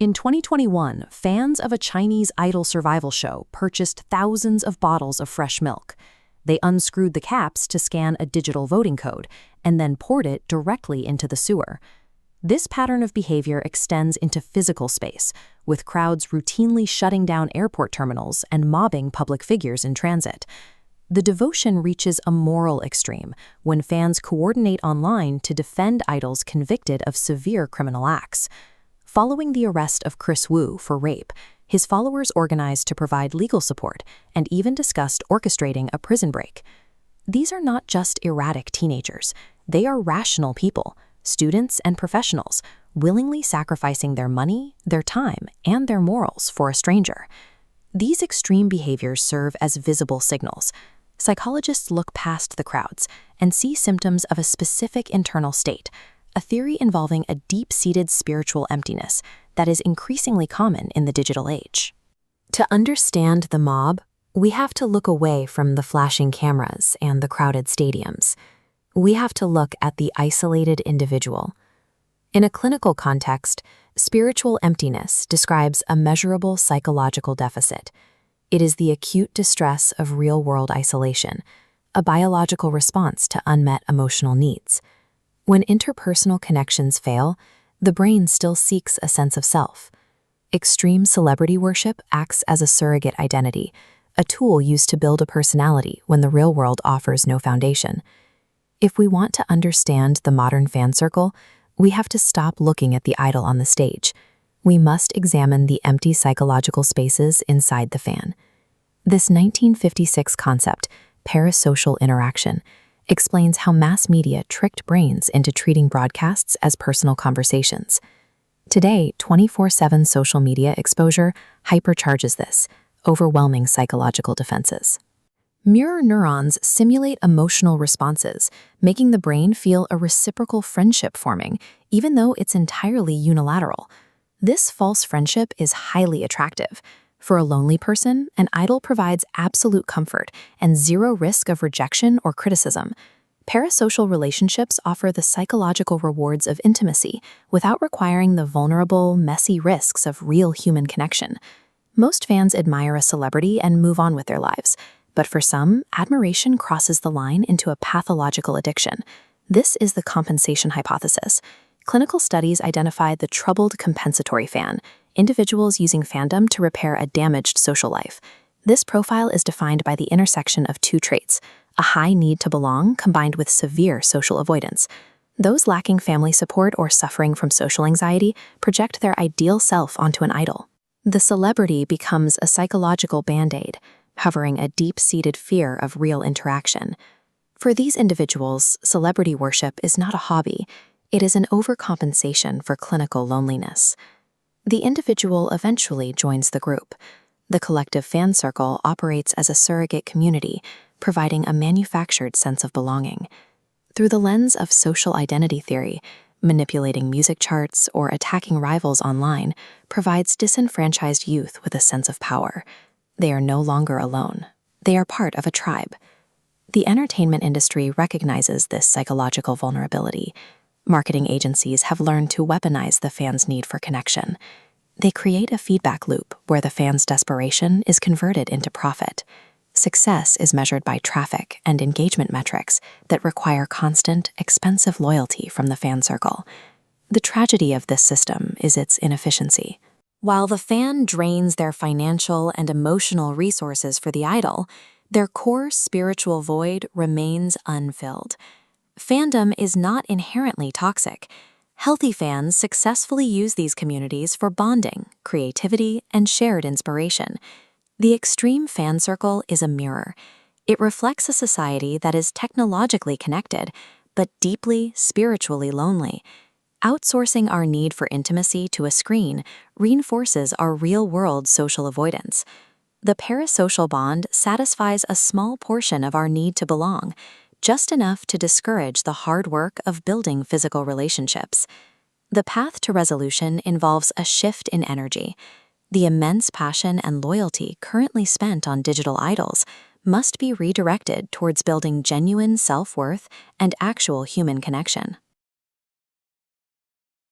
In 2021, fans of a Chinese idol survival show purchased thousands of bottles of fresh milk. They unscrewed the caps to scan a digital voting code and then poured it directly into the sewer. This pattern of behavior extends into physical space, with crowds routinely shutting down airport terminals and mobbing public figures in transit. The devotion reaches a moral extreme when fans coordinate online to defend idols convicted of severe criminal acts. Following the arrest of Chris Wu for rape, his followers organized to provide legal support and even discussed orchestrating a prison break. These are not just erratic teenagers. They are rational people, students and professionals, willingly sacrificing their money, their time, and their morals for a stranger. These extreme behaviors serve as visible signals. Psychologists look past the crowds and see symptoms of a specific internal state, a theory involving a deep-seated spiritual emptiness that is increasingly common in the digital age. To understand the mob, we have to look away from the flashing cameras and the crowded stadiums. We have to look at the isolated individual. In a clinical context, spiritual emptiness describes a measurable psychological deficit. It is the acute distress of real-world isolation, a biological response to unmet emotional needs. When interpersonal connections fail, the brain still seeks a sense of self. Extreme celebrity worship acts as a surrogate identity, a tool used to build a personality when the real world offers no foundation. If we want to understand the modern fan circle, we have to stop looking at the idol on the stage. We must examine the empty psychological spaces inside the fan. This 1956 concept, parasocial interaction, explains how mass media tricked brains into treating broadcasts as personal conversations. Today, 24/7 social media exposure hypercharges this, overwhelming psychological defenses. Mirror neurons simulate emotional responses, making the brain feel a reciprocal friendship forming, even though it's entirely unilateral. This false friendship is highly attractive. For a lonely person, an idol provides absolute comfort and zero risk of rejection or criticism. Parasocial relationships offer the psychological rewards of intimacy without requiring the vulnerable, messy risks of real human connection. Most fans admire a celebrity and move on with their lives. But for some, admiration crosses the line into a pathological addiction. This is the compensation hypothesis. Clinical studies identified the troubled compensatory fan, individuals using fandom to repair a damaged social life. This profile is defined by the intersection of two traits, a high need to belong combined with severe social avoidance. Those lacking family support or suffering from social anxiety project their ideal self onto an idol. The celebrity becomes a psychological band-aid, covering a deep-seated fear of real interaction. For these individuals, celebrity worship is not a hobby. It is an overcompensation for clinical loneliness. The individual eventually joins the group. The collective fan circle operates as a surrogate community, providing a manufactured sense of belonging. Through the lens of social identity theory, manipulating music charts or attacking rivals online provides disenfranchised youth with a sense of power. They are no longer alone. They are part of a tribe. The entertainment industry recognizes this psychological vulnerability. Marketing agencies have learned to weaponize the fans' need for connection. They create a feedback loop where the fans' desperation is converted into profit. Success is measured by traffic and engagement metrics that require constant, expensive loyalty from the fan circle. The tragedy of this system is its inefficiency. While the fan drains their financial and emotional resources for the idol, their core spiritual void remains unfilled. Fandom is not inherently toxic. Healthy fans successfully use these communities for bonding, creativity, and shared inspiration. The extreme fan circle is a mirror. It reflects a society that is technologically connected, but deeply spiritually lonely. Outsourcing our need for intimacy to a screen reinforces our real-world social avoidance. The parasocial bond satisfies a small portion of our need to belong, just enough to discourage the hard work of building physical relationships. The path to resolution involves a shift in energy. The immense passion and loyalty currently spent on digital idols must be redirected towards building genuine self-worth and actual human connection.